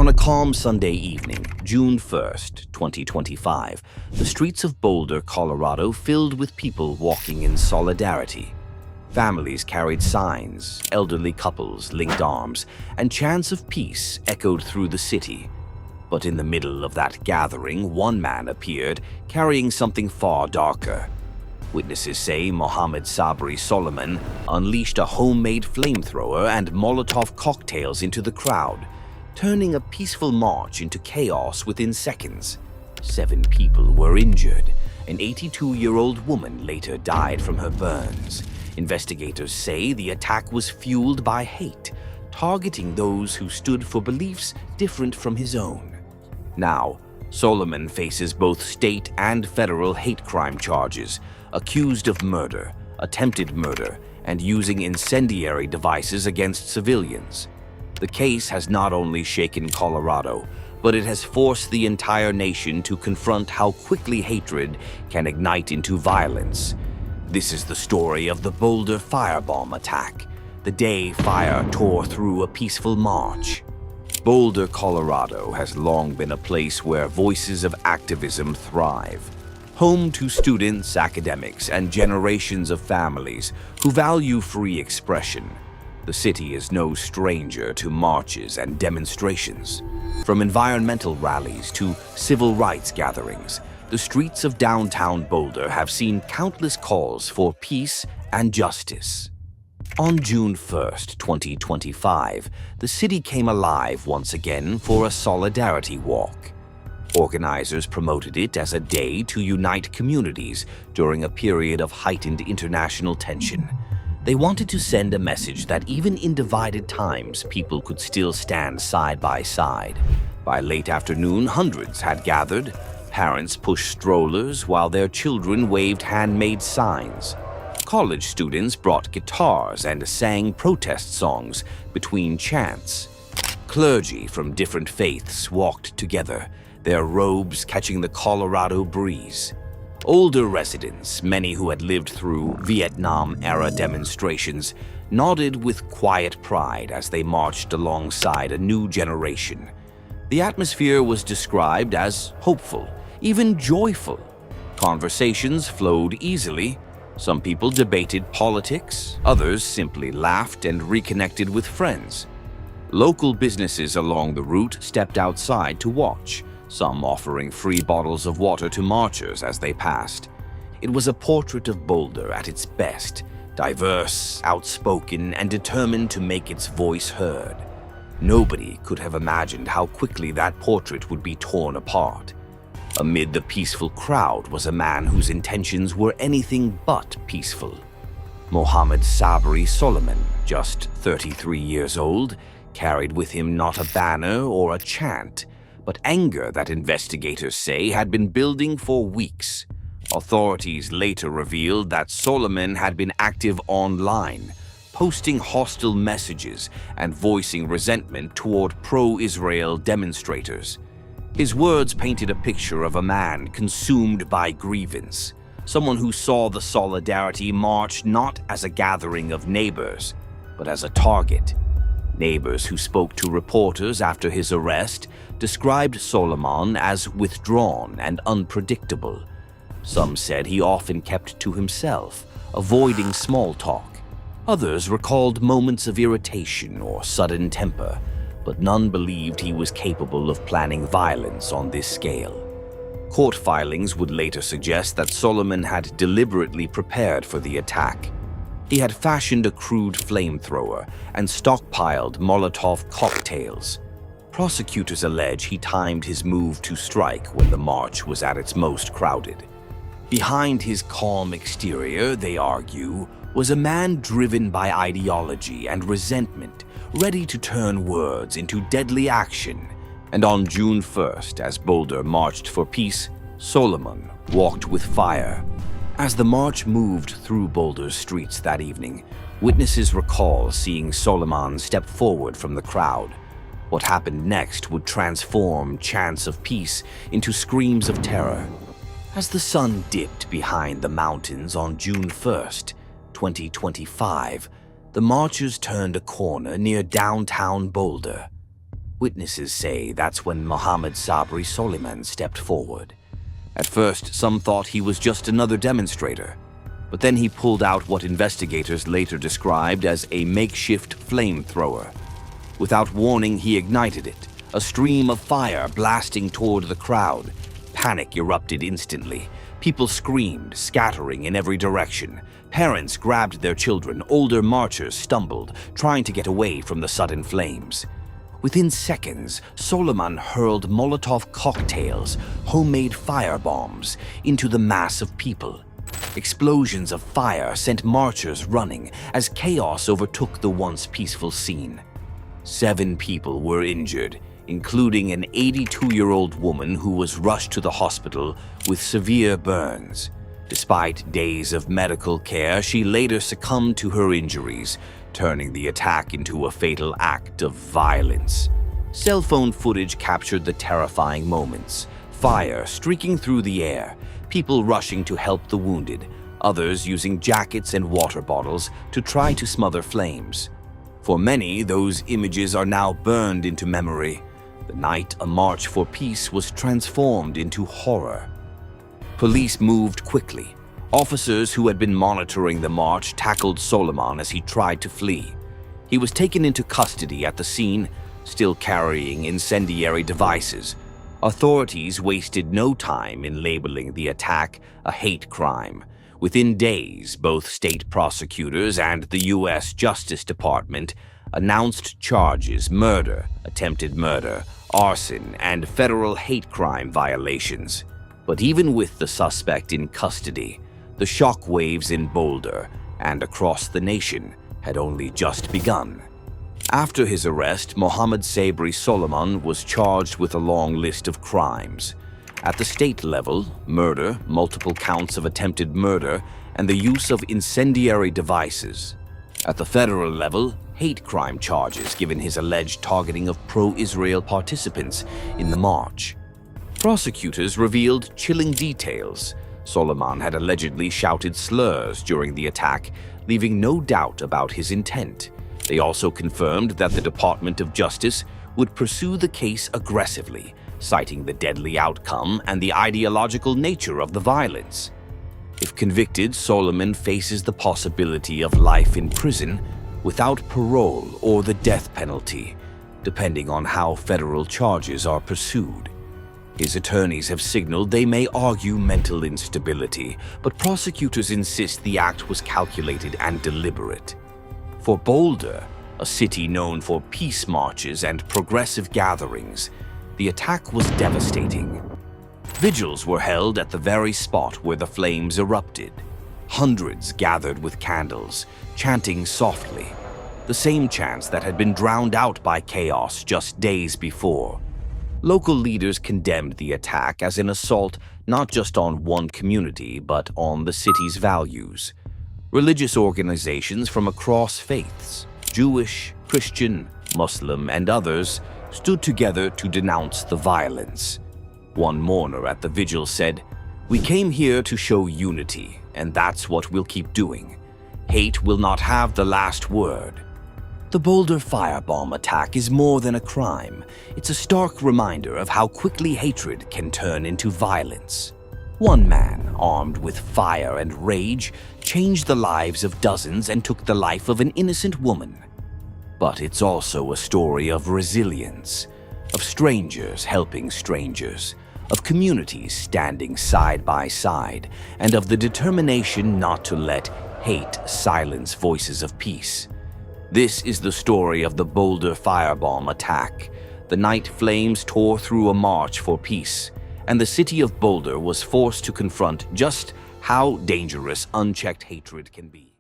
On a calm Sunday evening, June 1st, 2025, the streets of Boulder, Colorado filled with people walking in solidarity. Families carried signs, elderly couples linked arms, and chants of peace echoed through the city. But in the middle of that gathering, one man appeared, carrying something far darker. Witnesses say Mohamed Sabry Soliman unleashed a homemade flamethrower and Molotov cocktails into the crowd, turning a peaceful march into chaos within seconds. 7 people were injured. An 82-year-old woman later died from her burns. Investigators say the attack was fueled by hate, targeting those who stood for beliefs different from his own. Now, Soliman faces both state and federal hate crime charges, accused of murder, attempted murder, and using incendiary devices against civilians. The case has not only shaken Colorado, but it has forced the entire nation to confront how quickly hatred can ignite into violence. This is the story of the Boulder Firebomb Attack, the day fire tore through a peaceful march. Boulder, Colorado has long been a place where voices of activism thrive. Home to students, academics, and generations of families who value free expression, the city is no stranger to marches and demonstrations. From environmental rallies to civil rights gatherings, the streets of downtown Boulder have seen countless calls for peace and justice. On June 1st, 2025, the city came alive once again for a solidarity walk. Organizers promoted it as a day to unite communities during a period of heightened international tension. They wanted to send a message that even in divided times, people could still stand side by side. By late afternoon, hundreds had gathered. Parents pushed strollers while their children waved handmade signs. College students brought guitars and sang protest songs between chants. Clergy from different faiths walked together, their robes catching the Colorado breeze. Older residents, many who had lived through Vietnam-era demonstrations, nodded with quiet pride as they marched alongside a new generation. The atmosphere was described as hopeful, even joyful. Conversations flowed easily. Some people debated politics, others simply laughed and reconnected with friends. Local businesses along the route stepped outside to watch, some offering free bottles of water to marchers as they passed. It was a portrait of Boulder at its best, diverse, outspoken, and determined to make its voice heard. Nobody could have imagined how quickly that portrait would be torn apart. Amid the peaceful crowd was a man whose intentions were anything but peaceful. Mohamed Sabry Soliman, just 33 years old, carried with him not a banner or a chant, but anger that investigators say had been building for weeks. Authorities later revealed that Soliman had been active online, posting hostile messages and voicing resentment toward pro-Israel demonstrators. His words painted a picture of a man consumed by grievance, someone who saw the Solidarity March not as a gathering of neighbors, but as a target. Neighbors who spoke to reporters after his arrest described Soliman as withdrawn and unpredictable. Some said he often kept to himself, avoiding small talk. Others recalled moments of irritation or sudden temper, but none believed he was capable of planning violence on this scale. Court filings would later suggest that Soliman had deliberately prepared for the attack. He had fashioned a crude flamethrower and stockpiled Molotov cocktails. Prosecutors allege he timed his move to strike when the march was at its most crowded. Behind his calm exterior, they argue, was a man driven by ideology and resentment, ready to turn words into deadly action. And on June 1st, as Boulder marched for peace, Soliman walked with fire. As the march moved through Boulder's streets that evening, witnesses recall seeing Soliman step forward from the crowd. What happened next would transform chants of peace into screams of terror. As the sun dipped behind the mountains on June 1st, 2025, the marchers turned a corner near downtown Boulder. Witnesses say that's when Mohamed Sabry Soliman stepped forward. At first, some thought he was just another demonstrator, but then he pulled out what investigators later described as a makeshift flamethrower. Without warning, he ignited it, a stream of fire blasting toward the crowd. Panic erupted instantly. People screamed, scattering in every direction. Parents grabbed their children. Older marchers stumbled, trying to get away from the sudden flames. Within seconds, Soliman hurled Molotov cocktails, homemade firebombs, into the mass of people. Explosions of fire sent marchers running as chaos overtook the once peaceful scene. 7 people were injured, including an 82-year-old woman who was rushed to the hospital with severe burns. Despite days of medical care, she later succumbed to her injuries, turning the attack into a fatal act of violence. Cell phone footage captured the terrifying moments. Fire streaking through the air, people rushing to help the wounded, others using jackets and water bottles to try to smother flames. For many, those images are now burned into memory. The night a march for peace was transformed into horror. Police moved quickly. Officers who had been monitoring the march tackled Soliman as he tried to flee. He was taken into custody at the scene, still carrying incendiary devices. Authorities wasted no time in labeling the attack a hate crime. Within days, both state prosecutors and the U.S. Justice Department announced charges: murder, attempted murder, arson, and federal hate crime violations. But even with the suspect in custody, the shockwaves in Boulder and across the nation had only just begun. After his arrest, Mohamed Sabry Soliman was charged with a long list of crimes. At the state level, murder, multiple counts of attempted murder, and the use of incendiary devices. At the federal level, hate crime charges given his alleged targeting of pro-Israel participants in the march. Prosecutors revealed chilling details. Soliman had allegedly shouted slurs during the attack, leaving no doubt about his intent. They also confirmed that the Department of Justice would pursue the case aggressively, citing the deadly outcome and the ideological nature of the violence. If convicted, Soliman faces the possibility of life in prison without parole or the death penalty, depending on how federal charges are pursued. His attorneys have signaled they may argue mental instability, but prosecutors insist the act was calculated and deliberate. For Boulder, a city known for peace marches and progressive gatherings, the attack was devastating. Vigils were held at the very spot where the flames erupted. Hundreds gathered with candles, chanting softly, the same chants that had been drowned out by chaos just days before. Local leaders condemned the attack as an assault not just on one community, but on the city's values. Religious organizations from across faiths, Jewish, Christian, Muslim, and others, stood together to denounce the violence. One mourner at the vigil said, "We came here to show unity, and that's what we'll keep doing. Hate will not have the last word." The Boulder Firebomb Attack is more than a crime. It's a stark reminder of how quickly hatred can turn into violence. One man, armed with fire and rage, changed the lives of dozens and took the life of an innocent woman. But it's also a story of resilience, of strangers helping strangers, of communities standing side by side, and of the determination not to let hate silence voices of peace. This is the story of the Boulder Firebomb Attack. The night flames tore through a march for peace, and the city of Boulder was forced to confront just how dangerous unchecked hatred can be.